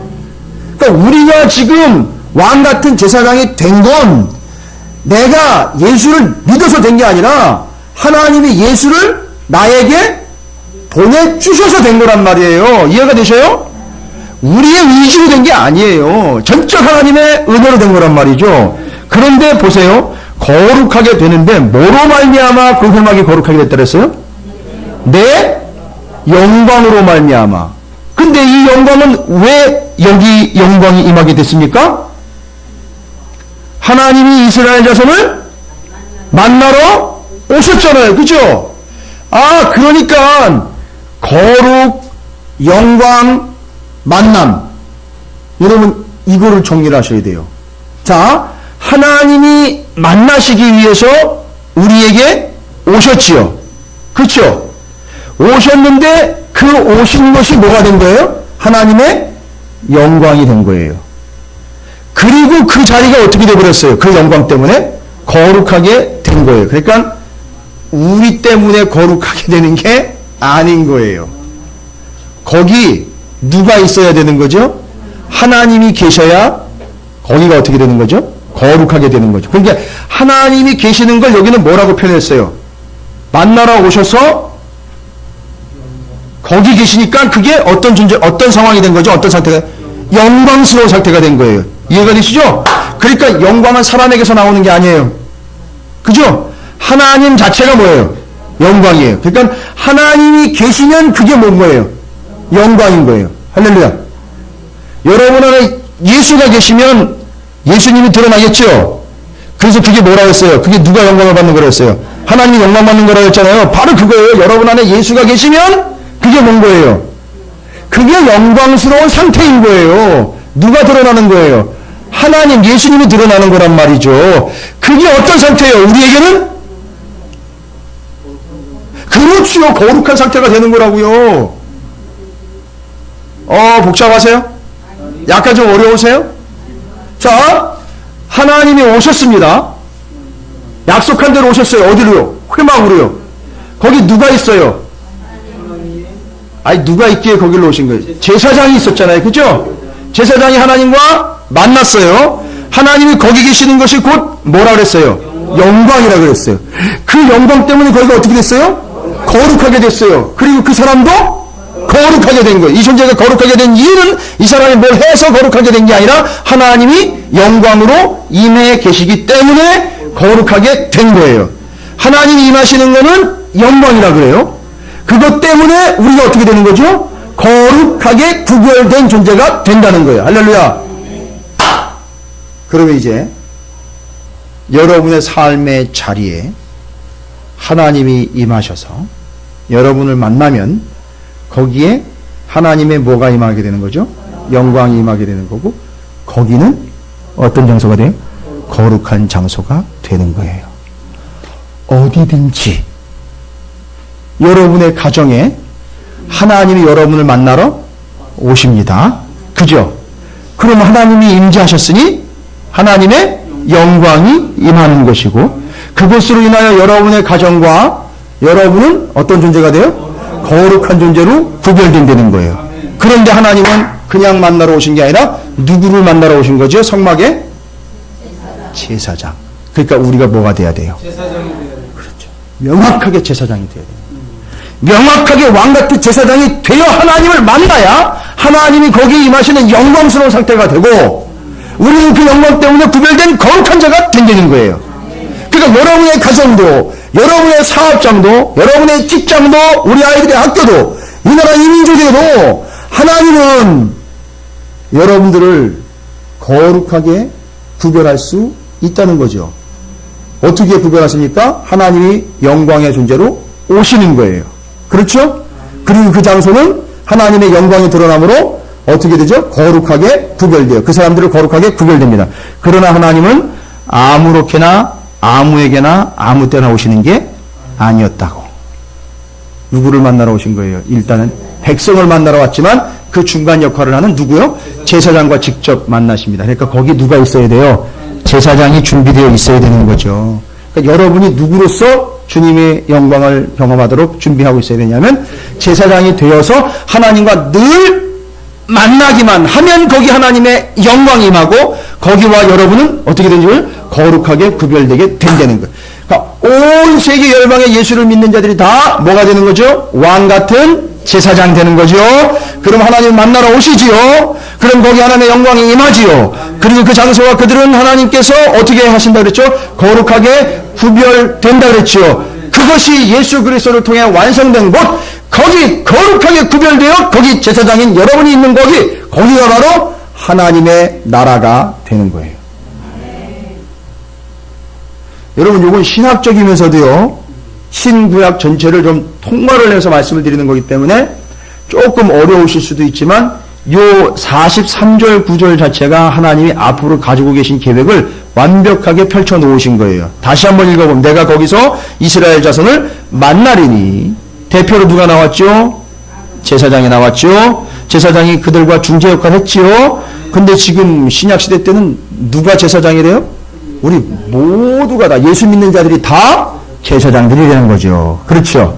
그러니까 우리가 지금 왕같은 제사장이 된 건 내가 예수를 믿어서 된 게 아니라 하나님이 예수를 나에게 보내주셔서 된 거란 말이에요. 이해가 되셔요? 우리의 의지로 된 게 아니에요. 전적 하나님의 은혜로 된 거란 말이죠. 그런데 보세요. 거룩하게 되는데 뭐로 말미암아 그 회막이 거룩하게 됐다 그랬어요? 내 영광으로 말미암아. 근데 이 영광은 왜 여기 영광이 임하게 됐습니까? 하나님이 이스라엘 자손을 만나러 오셨잖아요. 그죠? 그러니까 거룩, 영광, 만남. 여러분 이거를 정리를 하셔야 돼요. 자, 하나님이 만나시기 위해서 우리에게 오셨지요. 그렇죠? 오셨는데 그 오신 것이 뭐가 된 거예요? 하나님의 영광이 된 거예요. 그리고 그 자리가 어떻게 되어버렸어요? 그 영광 때문에 거룩하게 된 거예요. 그러니까 우리 때문에 거룩하게 되는 게 아닌 거예요. 거기 누가 있어야 되는 거죠? 하나님이 계셔야 거기가 어떻게 되는 거죠? 거룩하게 되는 거죠. 그러니까 하나님이 계시는 걸 여기는 뭐라고 표현했어요? 만나러 오셔서 거기 계시니까 그게 어떤 존재, 어떤 상황이 된 거죠? 어떤 상태가? 영광스러운 상태가 된 거예요. 이해가 되시죠? 그러니까 영광은 사람에게서 나오는 게 아니에요. 그죠? 하나님 자체가 뭐예요? 영광이에요. 그러니까 하나님이 계시면 그게 뭔 거예요? 영광인 거예요. 할렐루야. 여러분 안에 예수가 계시면 예수님이 드러나겠죠? 그래서 그게 뭐라고 했어요? 그게 누가 영광을 받는 거라고 했어요? 하나님이 영광 받는 거라고 했잖아요. 바로 그거예요. 여러분 안에 예수가 계시면 그게 뭔 거예요? 그게 영광스러운 상태인 거예요. 누가 드러나는 거예요? 하나님, 예수님이 드러나는 거란 말이죠. 그게 어떤 상태예요? 우리에게는 그렇지요. 거룩한 상태가 되는 거라고요. 복잡하세요? 약간 좀 어려우세요? 자, 하나님이 오셨습니다. 약속한 대로 오셨어요. 어디로요? 회막으로요. 거기 누가 있어요? 아니, 누가 있기에 거기로 오신 거예요? 제사장이 있었잖아요. 그죠? 제사장이 하나님과 만났어요. 하나님이 거기 계시는 것이 곧 뭐라 그랬어요? 영광이라 그랬어요. 그 영광 때문에 거기가 어떻게 됐어요? 거룩하게 됐어요. 그리고 그 사람도 거룩하게 된 거예요. 이 존재가 거룩하게 된 이유는 이 사람이 뭘 해서 거룩하게 된 게 아니라 하나님이 영광으로 임해 계시기 때문에 거룩하게 된 거예요. 하나님이 임하시는 거는 영광이라 그래요. 그것 때문에 우리가 어떻게 되는 거죠? 거룩하게 구별된 존재가 된다는 거예요. 할렐루야. 그러면 이제 여러분의 삶의 자리에 하나님이 임하셔서 여러분을 만나면 거기에 하나님의 뭐가 임하게 되는 거죠? 영광이 임하게 되는 거고, 거기는 어떤 장소가 돼요? 거룩한 장소가 되는 거예요. 어디든지 여러분의 가정에 하나님이 여러분을 만나러 오십니다. 그죠? 그럼 하나님이 임재하셨으니 하나님의 영광이 임하는 것이고, 그것으로 인하여 여러분의 가정과 여러분은 어떤 존재가 돼요? 거룩한 존재로 구별된다는 거예요. 그런데 하나님은 그냥 만나러 오신 게 아니라 누구를 만나러 오신 거죠? 성막의 제사장. 그러니까 우리가 뭐가 돼야 돼요? 제사장이 돼야 돼요. 그렇죠. 명확하게 제사장이 돼야 돼요. 명확하게 왕같은 제사장이 되어 하나님을 만나야 하나님이 거기에 임하시는 영광스러운 상태가 되고, 우리는 그 영광 때문에 구별된 거룩한 자가 된다는 거예요. 그러니까 여러분의 가정도, 여러분의 사업장도, 여러분의 직장도, 우리 아이들의 학교도, 이 나라 이민족에도 하나님은 여러분들을 거룩하게 구별할 수 있다는 거죠. 어떻게 구별하십니까? 하나님이 영광의 존재로 오시는 거예요. 그렇죠? 그리고 그 장소는 하나님의 영광이 드러남으로 어떻게 되죠? 거룩하게 구별돼요. 그 사람들을 거룩하게 구별됩니다. 그러나 하나님은 아무렇게나 아무에게나 아무 때나 오시는 게 아니었다고. 누구를 만나러 오신 거예요? 일단은 백성을 만나러 왔지만 그 중간 역할을 하는 누구요? 제사장과 직접 만나십니다. 그러니까 거기 누가 있어야 돼요? 제사장이 준비되어 있어야 되는 거죠. 그러니까 여러분이 누구로서 주님의 영광을 경험하도록 준비하고 있어야 되냐면, 제사장이 되어서 하나님과 늘 만나기만 하면 거기 하나님의 영광이 임하고, 거기와 여러분은 어떻게 되는지 거룩하게 구별되게 된다는 거예요. 그러니까 온 세계 열방의 예수를 믿는 자들이 다 뭐가 되는 거죠? 왕 같은 제사장 되는 거죠. 그럼 하나님 만나러 오시지요. 그럼 거기 하나님의 영광이 임하지요. 그리고 그 장소와 그들은 하나님께서 어떻게 하신다 그랬죠? 거룩하게 구별된다 그랬죠. 그것이 예수 그리스도를 통해 완성된 곳, 거기 거룩하게 구별되어 거기 제사장인 여러분이 있는 거기가 바로 하나님의 나라가 되는 거예요. 여러분, 이건 신학적이면서도요, 신구약 전체를 좀 통과를 해서 말씀을 드리는 거기 때문에 조금 어려우실 수도 있지만, 요 43절 9절 자체가 하나님이 앞으로 가지고 계신 계획을 완벽하게 펼쳐 놓으신 거예요. 다시 한번 읽어보면, 내가 거기서 이스라엘 자손을 만나리니, 대표로 누가 나왔죠? 제사장이 나왔죠. 제사장이 그들과 중재 역할을 했지요. 근데 지금 신약시대 때는 누가 제사장이래요? 우리 모두가 다, 예수 믿는 자들이 다 제사장들이 되는 거죠. 그렇죠?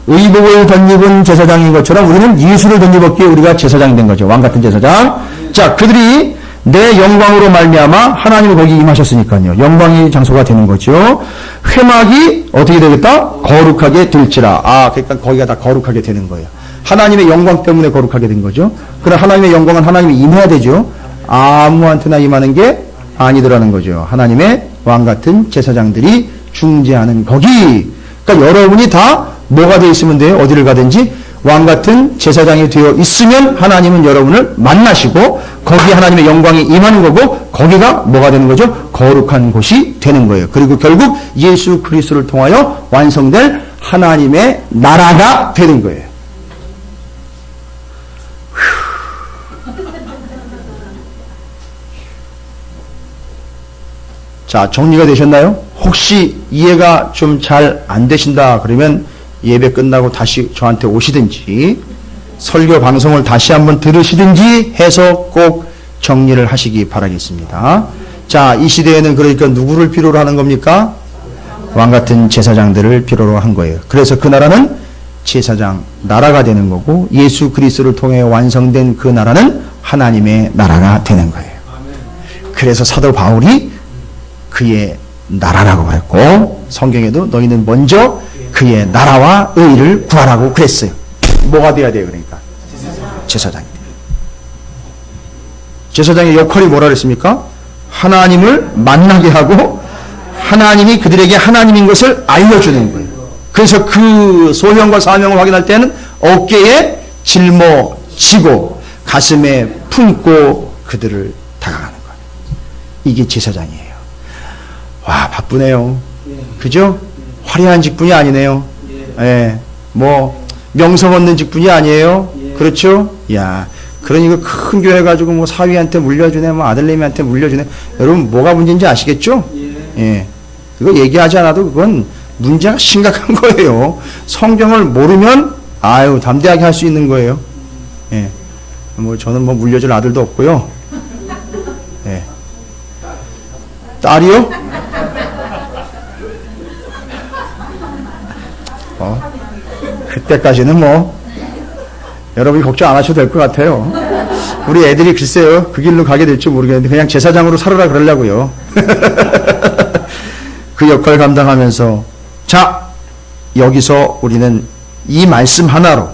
의복을 덧입은 제사장인 것처럼 우리는 예수를 덧입었기에 우리가 제사장이 된 거죠. 왕같은 제사장. 자, 그들이 내 영광으로 말미암아 하나님이 거기 임하셨으니까요. 영광의 장소가 되는 거죠. 회막이 어떻게 되겠다? 거룩하게 될지라. 그러니까 거기가 다 거룩하게 되는 거예요. 하나님의 영광 때문에 거룩하게 된 거죠. 그러나 하나님의 영광은 하나님이 임해야 되죠. 아무한테나 임하는 게 아니더라는 거죠. 하나님의 왕같은 제사장들이 중재하는 거기. 그러니까 여러분이 다 뭐가 되어 있으면 돼요? 어디를 가든지 왕같은 제사장이 되어 있으면 하나님은 여러분을 만나시고 거기 하나님의 영광이 임하는 거고, 거기가 뭐가 되는 거죠? 거룩한 곳이 되는 거예요. 그리고 결국 예수 그리스도를 통하여 완성될 하나님의 나라가 되는 거예요. 자, 정리가 되셨나요? 혹시 이해가 좀 잘 안 되신다 그러면 예배 끝나고 다시 저한테 오시든지 설교 방송을 다시 한번 들으시든지 해서 꼭 정리를 하시기 바라겠습니다. 자, 이 시대에는 그러니까 누구를 필요로 하는 겁니까? 왕 같은 제사장들을 필요로 한 거예요. 그래서 그 나라는 제사장 나라가 되는 거고 예수 그리스도를 통해 완성된 그 나라는 하나님의 나라가 되는 거예요. 그래서 사도 바울이 그의 나라라고 그랬고 성경에도 너희는 먼저 그의 나라와 의를 구하라고 그랬어요. 뭐가 돼야 돼요? 그러니까 제사장이 돼요. 제사장의 역할이 뭐라 그랬습니까? 하나님을 만나게 하고 하나님이 그들에게 하나님인 것을 알려주는 거예요. 그래서 그 소명과 사명을 확인할 때는 어깨에 짊어지고 가슴에 품고 그들을 다가가는 거예요. 이게 제사장이에요. 와, 바쁘네요. 그죠? 화려한 직분이 아니네요. 예, 뭐 명성 얻는 직분이 아니에요. 그렇죠? 야, 그러니까 큰 교회 가지고 뭐 사위한테 물려주네, 뭐 아들내미한테 물려주네. 여러분 뭐가 문제인지 아시겠죠? 예, 그거 얘기하지 않아도 그건 문제가 심각한 거예요. 성경을 모르면 아유 담대하게 할 수 있는 거예요. 예, 뭐 저는 뭐 물려줄 아들도 없고요. 예, 딸이요? 그때까지는 뭐 여러분이 걱정 안 하셔도 될 것 같아요. 우리 애들이 글쎄요 그 길로 가게 될지 모르겠는데 그냥 제사장으로 살아라 그러려고요. 그 역할을 감당하면서 자, 여기서 우리는 이 말씀 하나로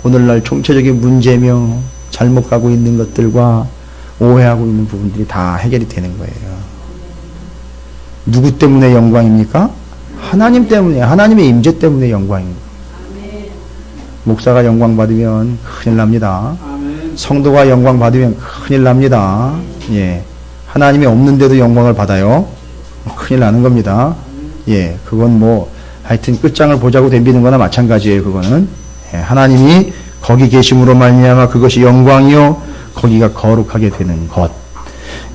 오늘날 총체적인 문제며 잘못 가고 있는 것들과 오해하고 있는 부분들이 다 해결이 되는 거예요. 누구 때문에 영광입니까? 하나님 때문에, 하나님의 임재 때문에 영광입니다. 목사가 영광 받으면 큰일 납니다. 성도가 영광 받으면 큰일 납니다. 예, 하나님이 없는데도 영광을 받아요. 큰일 나는 겁니다. 예, 그건 뭐 하여튼 끝장을 보자고 덤비는 거나 마찬가지예요. 그거는 예, 하나님이 거기 계심으로 말미암아 그것이 영광이요 거기가 거룩하게 되는 것.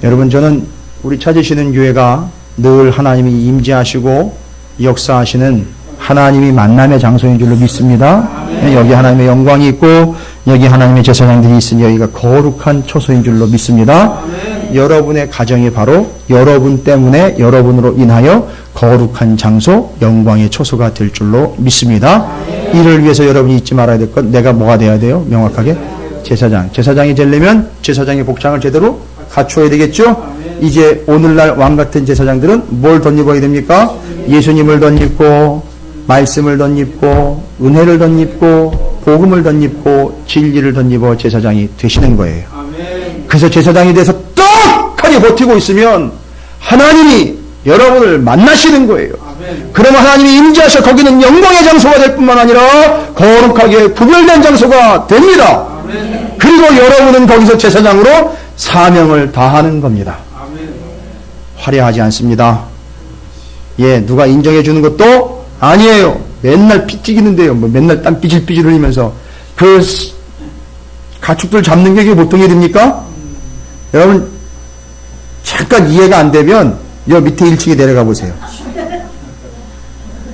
여러분, 저는 우리 찾으시는 교회가 늘 하나님이 임재하시고 역사하시는 하나님이 만남의 장소인 줄로 믿습니다. 여기 하나님의 영광이 있고 여기 하나님의 제사장들이 있으니 여기가 거룩한 초소인 줄로 믿습니다. 여러분의 가정이 바로 여러분 때문에 여러분으로 인하여 거룩한 장소, 영광의 초소가 될 줄로 믿습니다. 이를 위해서 여러분이 잊지 말아야 될 것, 내가 뭐가 돼야 돼요? 명확하게 제사장. 제사장이 되려면 제사장의 복장을 제대로 갖춰야 되겠죠? 이제 오늘날 왕같은 제사장들은 뭘 덧입어야 됩니까? 예수님을 덧입고 말씀을 덧입고 은혜를 덧입고 복음을 덧입고 진리를 덧입어 제사장이 되시는 거예요. 그래서 제사장이 돼서 떡하니 버티고 있으면 하나님이 여러분을 만나시는 거예요. 그러면 하나님이 임재하셔 거기는 영광의 장소가 될 뿐만 아니라 거룩하게 구별된 장소가 됩니다. 그리고 여러분은 거기서 제사장으로 사명을 다하는 겁니다. 화려하지 않습니다. 예, 누가 인정해 주는 것도 아니에요. 맨날 피 튀기는데요. 뭐 맨날 땀 삐질삐질 흘리면서 그 가축들 잡는 게 이게 보통 일입니까? 여러분 잠깐 이해가 안 되면 여 밑에 1층에 내려가 보세요.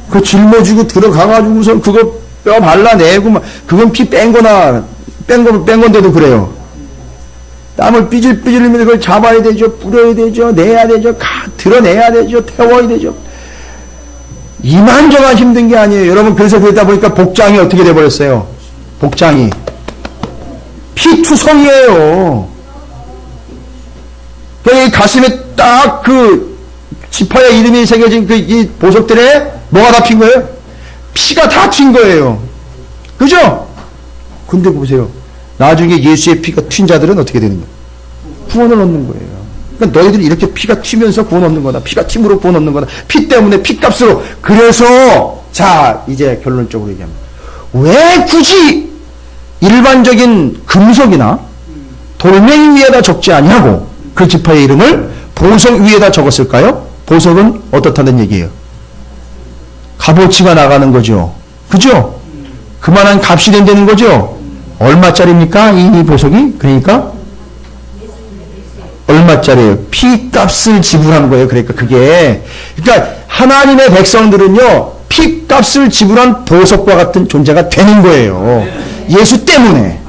그 짊어지고 들어가가지고서 그거 뼈 발라내고 막 그건 피 뺀 거나 뺀 건데도 그래요. 땀을 삐질삐질 흘리면서 그걸 잡아야 되죠. 뿌려야 되죠. 내야 되죠. 드러내야 되죠. 태워야 되죠. 이만저만 힘든 게 아니에요. 여러분, 그래서 그러다 보니까 복장이 어떻게 돼버렸어요? 복장이 피투성이에요. 그 가슴에 딱 그 지파의 이름이 새겨진 그 이 보석들에 뭐가 다 핀 거예요? 피가 다 튄 거예요. 그죠? 근데 보세요. 나중에 예수의 피가 튄 자들은 어떻게 되는 거예요? 구원을 얻는 거예요. 그러니까 너희들이 이렇게 피가 튀면서 구원 얻는 거다. 피가 튀므로 구원 얻는 거다. 피 때문에 피값으로. 그래서 자 이제 결론적으로 얘기합니다. 왜 굳이 일반적인 금속이나 돌멩이 위에다 적지 아니하고 그 지파의 이름을 보석 위에다 적었을까요? 보석은 어떻다는 얘기예요? 값어치가 나가는 거죠. 그죠? 그만한 값이 된다는 거죠. 얼마짜리입니까? 이 보석이? 그러니까 얼마짜리예요? 피값을 지불한 거예요. 그러니까 그게 그러니까 하나님의 백성들은요 피값을 지불한 보석과 같은 존재가 되는 거예요. 예수 때문에.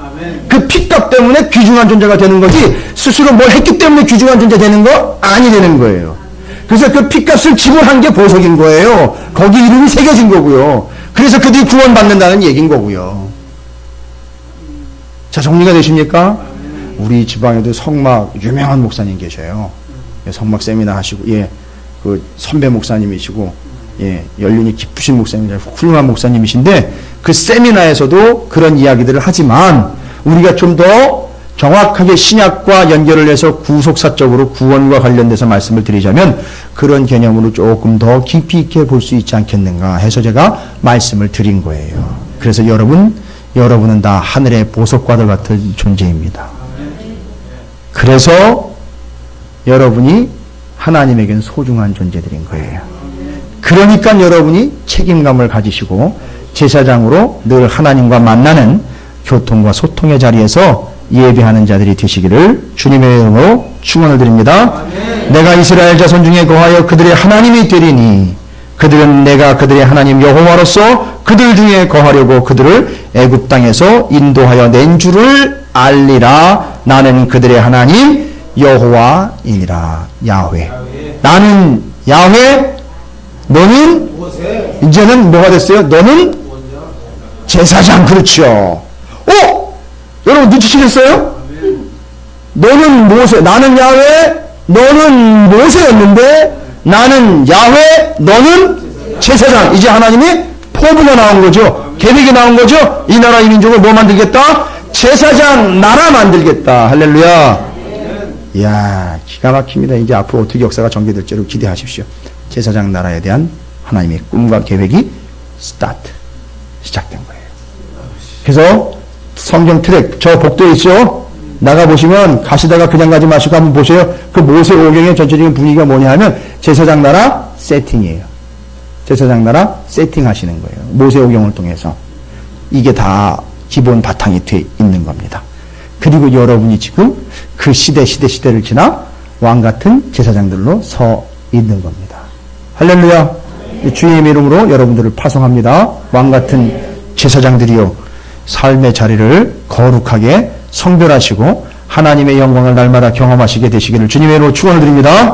그 피값 때문에 귀중한 존재가 되는 거지 스스로 뭘 했기 때문에 귀중한 존재 되는 거 아니 되는 거예요. 그래서 그 피값을 지불한 게 보석인 거예요. 거기 이름이 새겨진 거고요. 그래서 그들이 구원받는다는 얘기인 거고요. 자, 정리가 되십니까? 우리 지방에도 성막 유명한 목사님 계셔요. 성막 세미나 하시고, 그 선배 목사님이시고, 연륜이 깊으신 목사님, 훌륭한 목사님이신데, 그 세미나에서도 그런 이야기들을 하지만, 우리가 좀 더 정확하게 신약과 연결을 해서 구속사적으로 구원과 관련돼서 말씀을 드리자면, 그런 개념으로 조금 더 깊이 있게 볼 수 있지 않겠는가 해서 제가 말씀을 드린 거예요. 그래서 여러분은 다 하늘의 보석과도 같은 존재입니다. 그래서 여러분이 하나님에겐 소중한 존재들인 거예요. 그러니까 여러분이 책임감을 가지시고 제사장으로 늘 하나님과 만나는 교통과 소통의 자리에서 예배하는 자들이 되시기를 주님의 이름으로 축원을 드립니다. 내가 이스라엘 자손 중에 거하여 그들의 하나님이 되리니 그들은 내가 그들의 하나님 여호와로서 그들 중에 거하려고 그들을 애굽 땅에서 인도하여 낸 줄을 알리라. 나는 그들의 하나님 여호와이니라. 야훼. 나는 야훼. 너는 이제는 뭐가 됐어요? 너는 제사장. 그렇죠. 여러분 눈치채셨어요? 너는 모세. 나는 야훼. 너는 모세였는데 나는 야훼. 너는 제사장. 이제 하나님이 포부가 나온 거죠. 계획이 나온 거죠. 이 나라 이 민족을 뭐 만들겠다? 제사장 나라 만들겠다. 할렐루야. 이야, 기가 막힙니다. 이제 앞으로 어떻게 역사가 전개될지를 기대하십시오. 제사장 나라에 대한 하나님의 꿈과 계획이 시작된 거예요. 그래서 성경 트랙 저 복도에 있죠. 나가보시면 가시다가 그냥 가지 마시고 한번 보세요. 그 모세 오경의 전체적인 분위기가 뭐냐 하면 제사장 나라 세팅이에요. 제사장 나라 세팅하시는 거예요. 모세 오경을 통해서. 이게 다 기본 바탕이 돼 있는 겁니다. 그리고 여러분이 지금 그 시대를 지나 왕같은 제사장들로 서 있는 겁니다. 할렐루야. 주님의 이름으로 여러분들을 파송합니다. 왕같은 제사장들이요, 삶의 자리를 거룩하게 성별하시고 하나님의 영광을 날마다 경험하시게 되시기를 주님의 이름으로 축원을 드립니다.